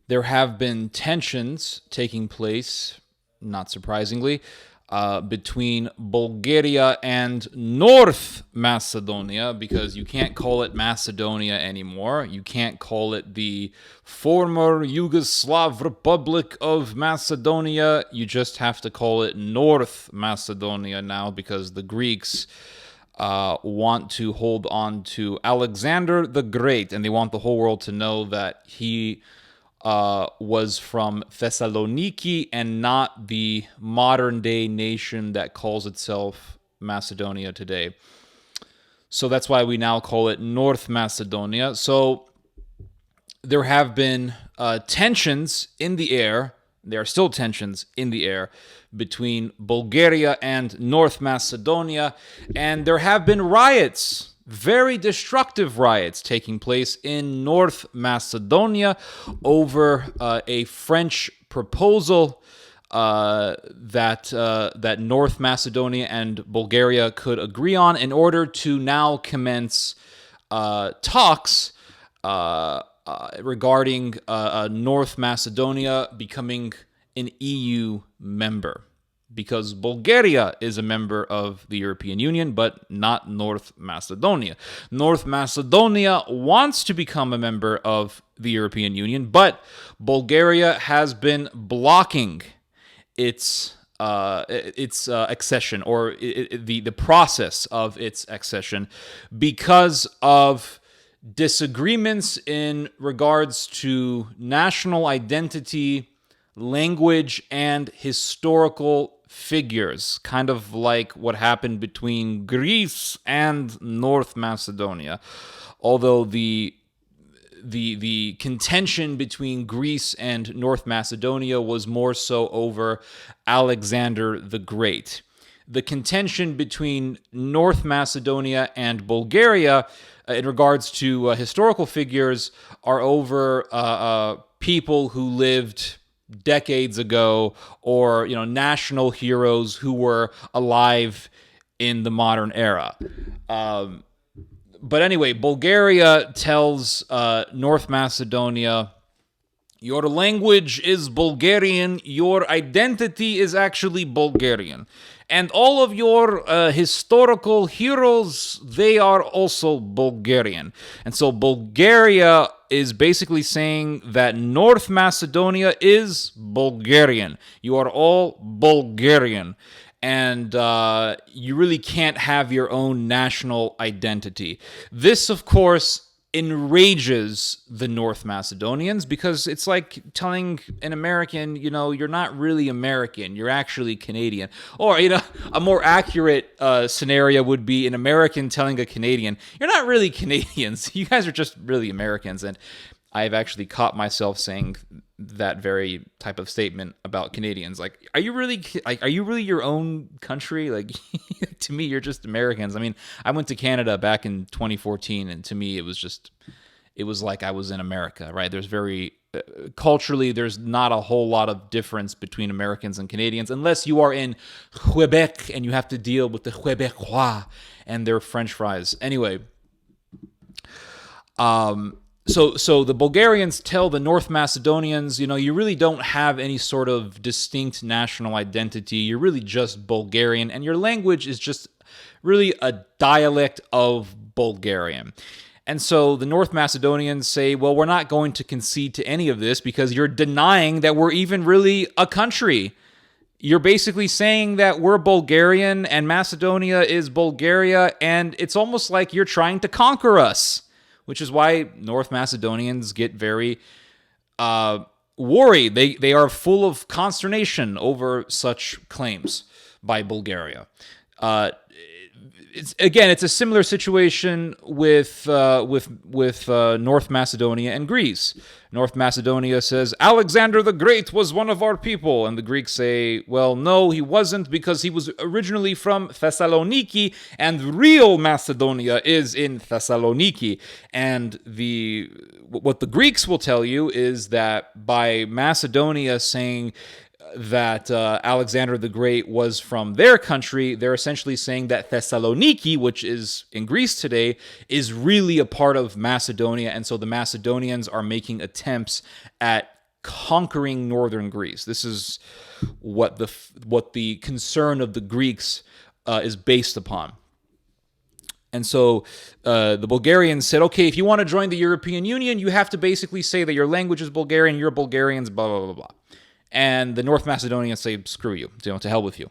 there have been tensions taking place, not surprisingly, between Bulgaria and North Macedonia, because you can't call it Macedonia anymore. You can't call it the former Yugoslav Republic of Macedonia. You just have to call it North Macedonia now, because the Greeks want to hold on to Alexander the Great, and they want the whole world to know that he was from Thessaloniki and not the modern-day nation that calls itself Macedonia today. So that's why we now call it North Macedonia. So there have been tensions in the air. There are still tensions in the air between Bulgaria and North Macedonia, and there have been riots, very destructive riots taking place in North Macedonia over a French proposal that North Macedonia and Bulgaria could agree on in order to now commence talks regarding North Macedonia becoming an EU member, because Bulgaria is a member of the European Union, but not North Macedonia. North Macedonia wants to become a member of the European Union, but Bulgaria has been blocking its accession, or the process of its accession, because of disagreements in regards to national identity, language, and historical figures, kind of like what happened between Greece and North Macedonia. Although the contention between Greece and North Macedonia was more so over Alexander the Great. The contention between North Macedonia and Bulgaria in regards to historical figures are over people who lived decades ago, or national heroes who were alive in the modern era. But anyway, Bulgaria tells North Macedonia, your language is Bulgarian, your identity is actually Bulgarian. And all of your historical heroes, they are also Bulgarian. And so Bulgaria is basically saying that North Macedonia is Bulgarian. You are all Bulgarian. And you really can't have your own national identity. This, of course, enrages the North Macedonians, because it's like telling an American, you're not really American, you're actually Canadian. Or, a more accurate scenario would be an American telling a Canadian, you're not really Canadians, you guys are just really Americans. And I've actually caught myself saying that very type of statement about Canadians. Like, are you really your own country? Like, to me, you're just Americans. I mean, I went to Canada back in 2014, and to me, it was like I was in America, right? There's culturally, there's not a whole lot of difference between Americans and Canadians, unless you are in Quebec and you have to deal with the Quebecois and their French fries. Anyway, So the Bulgarians tell the North Macedonians, you really don't have any sort of distinct national identity. You're really just Bulgarian, and your language is just really a dialect of Bulgarian. And so the North Macedonians say, well, we're not going to concede to any of this because you're denying that we're even really a country. You're basically saying that we're Bulgarian and Macedonia is Bulgaria, and it's almost like you're trying to conquer us. Which is why North Macedonians get very worried. They are full of consternation over such claims by Bulgaria. It's a similar situation with North Macedonia and Greece. North Macedonia says, Alexander the Great was one of our people. And the Greeks say, well, no, he wasn't, because he was originally from Thessaloniki, and real Macedonia is in Thessaloniki. And what the Greeks will tell you is that by Macedonia saying that Alexander the Great was from their country, they're essentially saying that Thessaloniki, which is in Greece today, is really a part of Macedonia, and so the Macedonians are making attempts at conquering northern Greece. This is what the concern of the Greeks is based upon. And so the Bulgarians said, okay, if you want to join the European Union, you have to basically say that your language is Bulgarian, you're Bulgarians, blah, blah, blah, blah. And the North Macedonians say, screw you, to hell with you.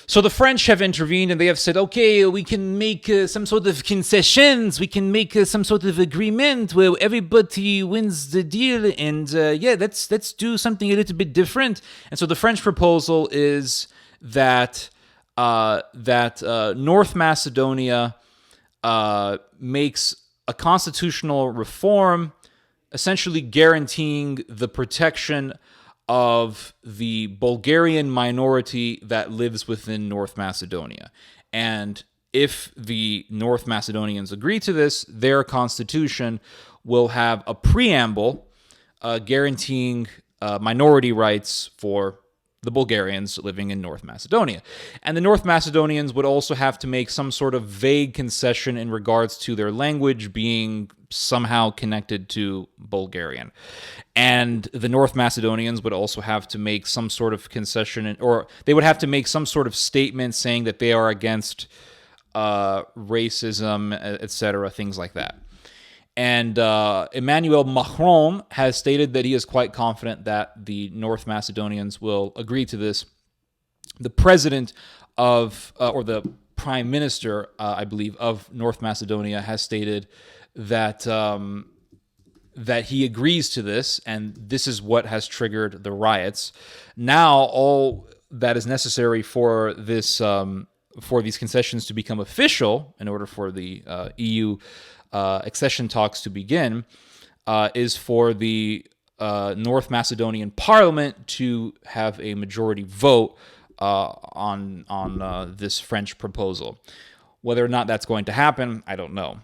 So the French have intervened and they have said, okay, we can make some sort of concessions, we can make some sort of agreement where everybody wins the deal, and let's do something a little bit different. And so the French proposal is that North Macedonia makes a constitutional reform, essentially guaranteeing the protection of the Bulgarian minority that lives within North Macedonia. And if the North Macedonians agree to this, their constitution will have a preamble guaranteeing minority rights for the Bulgarians living in North Macedonia. And the North Macedonians would also have to make some sort of vague concession in regards to their language being somehow connected to Bulgarian. And the North Macedonians would also have to make some sort of concession, or they would have to make some sort of statement saying that they are against racism, etc., things like that. And Emmanuel Macron has stated that he is quite confident that the North Macedonians will agree to this. The president of, or the prime minister, I believe, of North Macedonia has stated that that he agrees to this, and this is what has triggered the riots. Now, all that is necessary for this, for these concessions to become official, in order for the EU accession talks to begin, is for the North Macedonian Parliament to have a majority vote on this French proposal. Whether or not that's going to happen, I don't know.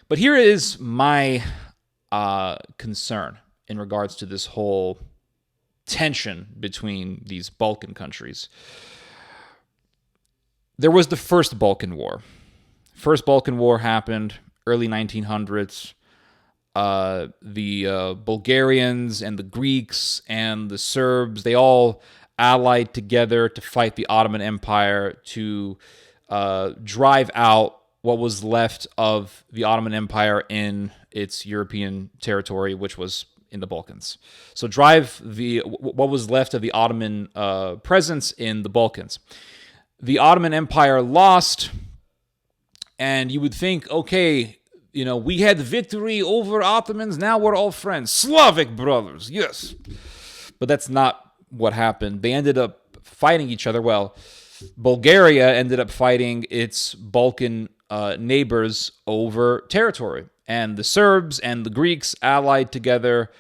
But here is my concern in regards to this whole tension between these Balkan countries. There was the First Balkan War. First Balkan War happened early 1900s. The Bulgarians and the Greeks and the Serbs, they all allied together to fight the Ottoman Empire to drive out what was left of the Ottoman Empire in its European territory, which was in the Balkans. So drive what was left of the Ottoman presence in the Balkans. The Ottoman Empire lost, and you would think, okay, we had victory over Ottomans, now we're all friends. Slavic brothers, yes. But that's not what happened. They ended up fighting each other. Well, Bulgaria ended up fighting its Balkan neighbors over territory. And the Serbs and the Greeks allied together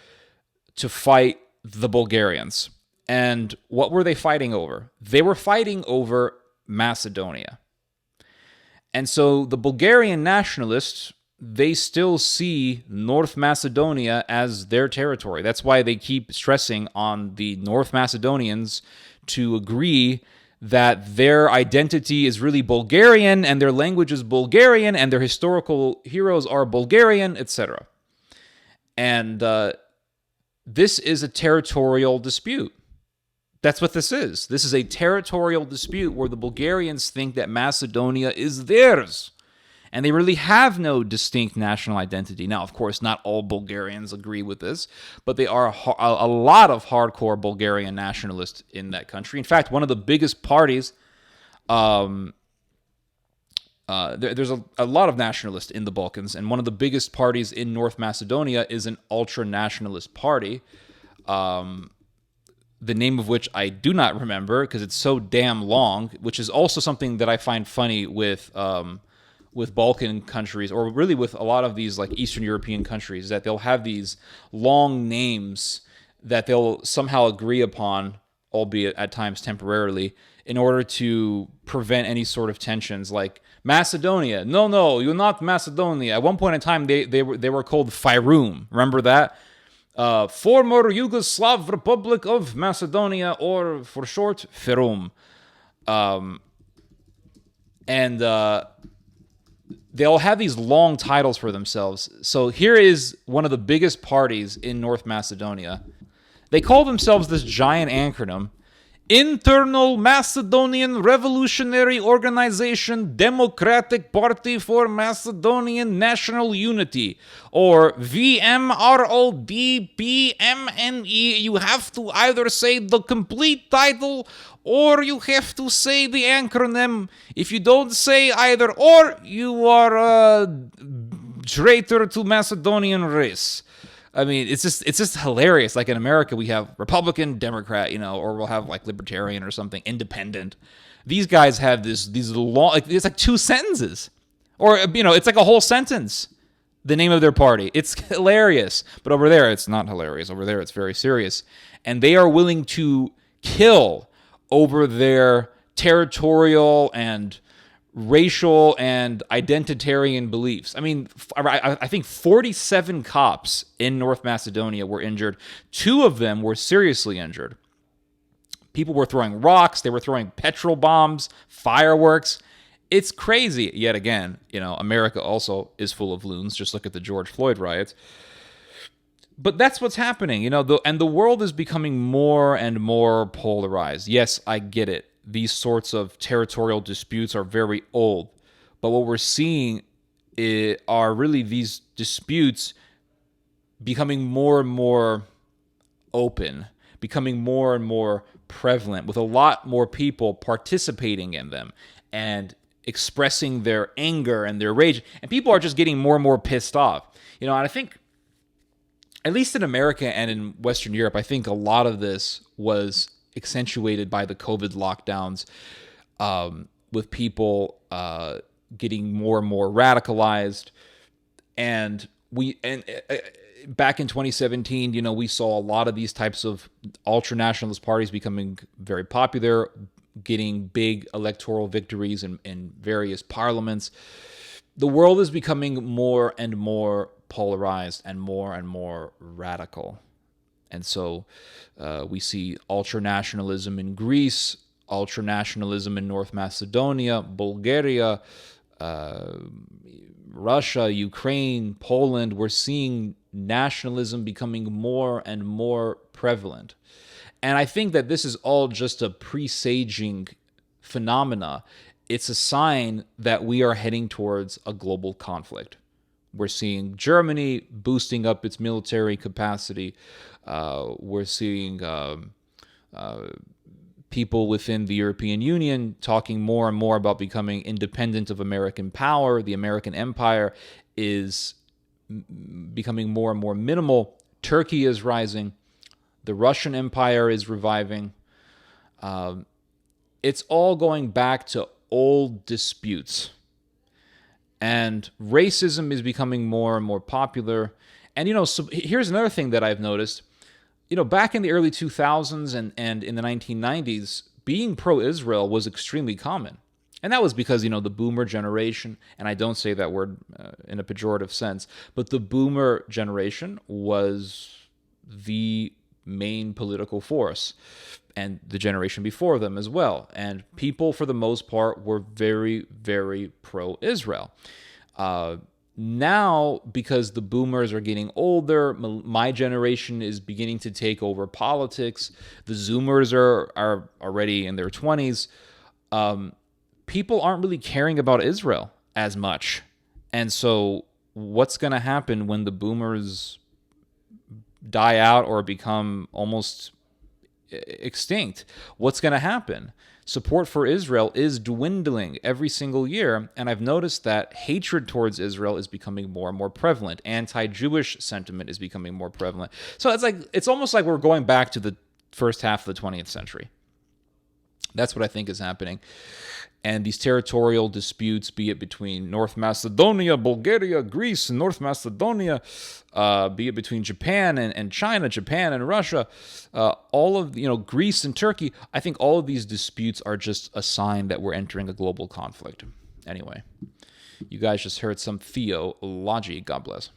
to fight the Bulgarians. And what were they fighting over? They were fighting over Macedonia. And so the Bulgarian nationalists, they still see North Macedonia as their territory. That's why they keep stressing on the North Macedonians to agree that their identity is really Bulgarian and their language is Bulgarian and their historical heroes are Bulgarian, etc. And this is a territorial dispute. That's what this is. This is a territorial dispute where the Bulgarians think that Macedonia is theirs. And they really have no distinct national identity. Now, of course, not all Bulgarians agree with this, but they are a lot of hardcore Bulgarian nationalists in that country. In fact, one of the biggest parties, there's a lot of nationalists in the Balkans, and one of the biggest parties in North Macedonia is an ultra-nationalist party, the name of which I do not remember because it's so damn long, which is also something that I find funny with Balkan countries, or really with a lot of these like Eastern European countries, that they'll have these long names that they'll somehow agree upon, albeit at times temporarily, in order to prevent any sort of tensions. Like Macedonia, no, you're not Macedonia. At one point in time, they were called Fyrom. Remember that? Former Yugoslav Republic of Macedonia, or for short, Fyrom. They'll have these long titles for themselves. So here is one of the biggest parties in North Macedonia. They call themselves this giant acronym, Internal Macedonian Revolutionary Organization Democratic Party for Macedonian National Unity, or VMRODPMNE. You have to either say the complete title or you have to say the acronym. If you don't say either or, you are a traitor to Macedonian race. I mean, it's just hilarious. Like in America, we have Republican, Democrat, or we'll have like Libertarian or something, Independent. These guys have these long, like it's like two sentences, or it's like a whole sentence. The name of their party. It's hilarious, but over there, it's not hilarious. Over there, it's very serious, and they are willing to kill over their territorial and racial and identitarian beliefs. I mean, I think 47 cops in North Macedonia were injured. 2 of them were seriously injured. People were throwing rocks. They were throwing petrol bombs, fireworks. It's crazy. Yet again, America also is full of loons. Just look at the George Floyd riots. But that's what's happening, and the world is becoming more and more polarized. Yes, I get it. These sorts of territorial disputes are very old. But what we're seeing are really these disputes becoming more and more open, becoming more and more prevalent, with a lot more people participating in them and expressing their anger and their rage. And people are just getting more and more pissed off. And I think, at least in America and in Western Europe, I think a lot of this was accentuated by the COVID lockdowns, with people getting more and more radicalized. And back in 2017, we saw a lot of these types of ultra-nationalist parties becoming very popular, getting big electoral victories in various parliaments. The world is becoming more and more polarized and more radical. And so we see ultra-nationalism in Greece, ultra-nationalism in North Macedonia, Bulgaria, Russia, Ukraine, Poland. We're seeing nationalism becoming more and more prevalent. And I think that this is all just a presaging phenomena. It's a sign that we are heading towards a global conflict. We're seeing Germany boosting up its military capacity. We're seeing people within the European Union talking more and more about becoming independent of American power. The American empire is becoming more and more minimal. Turkey is rising. The Russian Empire is reviving. It's all going back to old disputes. And racism is becoming more and more popular. And, so here's another thing that I've noticed. Back in the early 2000s and in the 1990s, being pro-Israel was extremely common. And that was because, the boomer generation, and I don't say that word in a pejorative sense, but the boomer generation was the main political force, and the generation before them as well. And people, for the most part, were very, very pro-Israel. Now, because the boomers are getting older, my generation is beginning to take over politics. The Zoomers are already in their 20s. People aren't really caring about Israel as much. And so what's going to happen when the boomers die out or become almost extinct? What's going to happen? Support for Israel is dwindling every single year, and I've noticed that hatred towards Israel is becoming more and more prevalent. Anti-Jewish sentiment is becoming more prevalent. So it's almost like we're going back to the first half of the 20th century. That's what I think is happening. And these territorial disputes, be it between North Macedonia, Bulgaria, Greece, and North Macedonia, be it between Japan and China, Japan and Russia, all of, Greece and Turkey, I think all of these disputes are just a sign that we're entering a global conflict. Anyway, you guys just heard some theology. God bless.